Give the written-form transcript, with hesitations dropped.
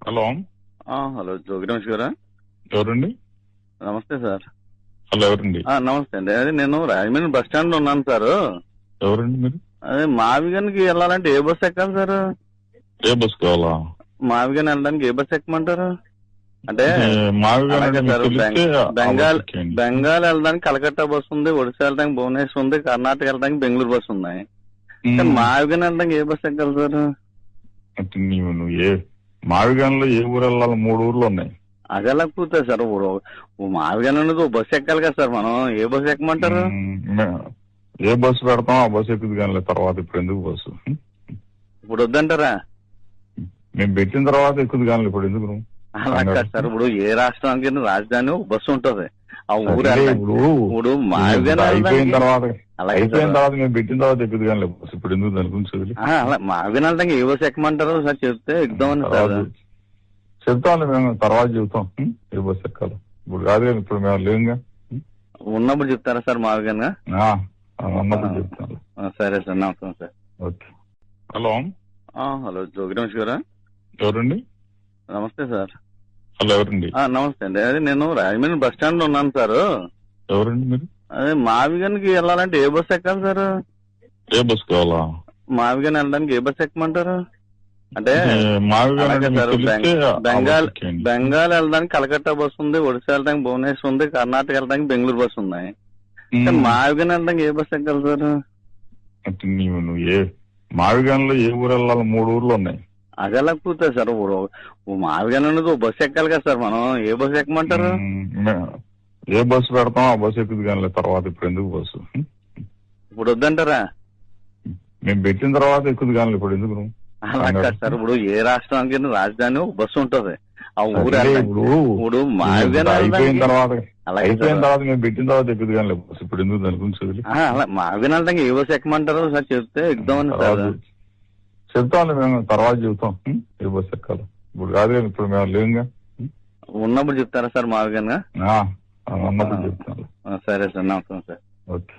Hello. Hello Jogi Ramesh గారా? ఎవరండి? నమస్తే సార్. హలో, ఎవరండి? నమస్తే అండి. అదే నేను రాజమండ్రి బస్ స్టాండ్ లో ఉన్నాను సార్. ఎవరండి మీరు? అదే మావిగన్కి వెళ్ళాలంటే ఏ బస్ ఎక్కాలి సార్? ఏ బస్ కావాలా? మావిగన్ వెళ్ళడానికి ఏ బస్ ఎక్కమంటారు? అంటే మావిగాన్ అలాగే అంటే మీకు సార్, తెలిస్తే ఆ బెంగాల్ బస్ ఎక్కేయండి. బెంగాల్ వెళ్ళడానికి కలకత్తా బస్ ఉంది, ఒడిశా వెళ్ళడానికి భువనేశ్వర్ ఉంది, కర్ణాటక వెళ్ళడానికి బెంగళూరు బస్ ఉన్నాయి. కానీ మావిగన్ వెళ్ళడానికి ఏ బస్ ఎక్కాలి సార్? అంటే నువ్వు ఏ మావిగాన్ లో ఏ ఊరు వెళ్ళాలి? 3 ఊర్లు ఉన్నాయి. అది ఎలా కూర్తుంది సార్? మావిగన్ అనేది ఓ బస్ ఎక్కాలి కదా సార్. మనం ఏ బస్ ఎక్కమంటారు? ఏ బస్సు పెడతాం ఆ బస్సు ఎక్కుదు కానీ తర్వాత ఇప్పుడు ఎందుకు బస్సు? ఇప్పుడు వద్దంటారా? మేము పెట్టిన తర్వాత ఎక్కుదు కానీ ఇప్పుడు ఎందుకు నువ్వు? అలా కాదు సార్. ఇప్పుడు ఏ రాష్ట్రానికి రాజధాని ఒక బస్సు ఉంటది. ఆ ఊరు ఇప్పుడు మావిగన్ అయిపోయిన తర్వాత అలాగే మేము పెట్టిన తర్వాత ఎక్కుదు కానీ బస్సు ఇప్పుడు ఎందుకు దాని గురించి వదిలి? అలా మావిగన్ వెళ్ళడానికి ఏ బస్సు ఎక్కమంటారు సార్ చెప్తే ఎక్కుదామని సార్. చెప్తాంలే, మేము తర్వాత చెబుతాం ఏ బస్సు ఎక్కాలి. ఇప్పుడు కాదు కానీ ఇప్పుడు మేము లేవుగా. ఉన్నప్పుడు చెప్తారా సార్ మావిగన్ గా? ఉన్నప్పుడు చెప్తాను. సరే సార్, నమస్కారం sir. Okay. Hello. Hello Jogi Ramesh గారా? ఎవరండి? నమస్తే సార్. హలో, ఎవరండి? నమస్తే అండి. అదే నేను రాజమండ్రి బస్ స్టాండ్ లో ఉన్నాను సార్. ఎవరండి మీరు? అదే మావిగన్కి వెళ్ళాలంటే ఏ బస్ ఎక్కాలి సార్? ఏ బస్ కావాలా? మావిగన్ వెళ్ళడానికి ఏ బస్ ఎక్కమంటారు? అంటే మావిగాన్ అలాగే అంటే సార్, మీకు తెలిస్తే ఆ బెంగాల్ బస్ ఎక్కేయండి. బెంగాల్ వెళ్ళడానికి కలకత్తా బస్ ఉంది, ఒడిశా వెళ్ళడానికి భువనేశ్వర్ ఉంది, కర్ణాటక వెళ్ళడానికి బెంగళూరు బస్ ఉన్నాయి. కానీ మావిగన్ వెళ్ళడానికి ఏ బస్ ఎక్కాలి సార్? అంటే నువ్వు ఏ మావిగాన్ లో ఏ ఊరు వెళ్ళాలి? 3 ఊర్లు ఉన్నాయి. అది ఎలా కూర్తుంది సార్? మావిగన్ అనేది ఓ బస్ ఎక్కాలి కదా సార్. మనం ఏ బస్ ఎక్కమంటారు? ఏ బస్సు పెడతాం ఆ బస్సు ఎక్కుదు కానీ తర్వాత ఇప్పుడు ఎందుకు బస్సు? ఇప్పుడు వద్దంటారా? మేము పెట్టిన తర్వాత ఎక్కుదు కానీ ఇప్పుడు ఎందుకు నువ్వు? అలా కాదు సార్. ఇప్పుడు ఏ రాష్ట్రానికి రాజధాని ఒక బస్సు ఉంటది. ఆ ఊరు ఇప్పుడు మావిగన్ అయిపోయిన తర్వాత అలాగే మేము పెట్టిన తర్వాత ఎక్కుదు కానీ బస్సు ఇప్పుడు ఎందుకు దాని గురించి వదిలి? అలా మావిగన్ వెళ్ళడానికి ఏ బస్సు ఎక్కమంటారు సార్ చెప్తే ఎక్కుదామని సార్. చెప్తాంలే, మేము తర్వాత చెబుతాం ఏ బస్సు ఎక్కాలి. ఇప్పుడు కాదు కానీ ఇప్పుడు మేము లేవుగా. ఉన్నప్పుడు చెప్తారా సార్ మావిగన్ గా? ఉన్నప్పుడు చెప్తాను. సరే సార్, నమస్కారం సార్. ఓకే.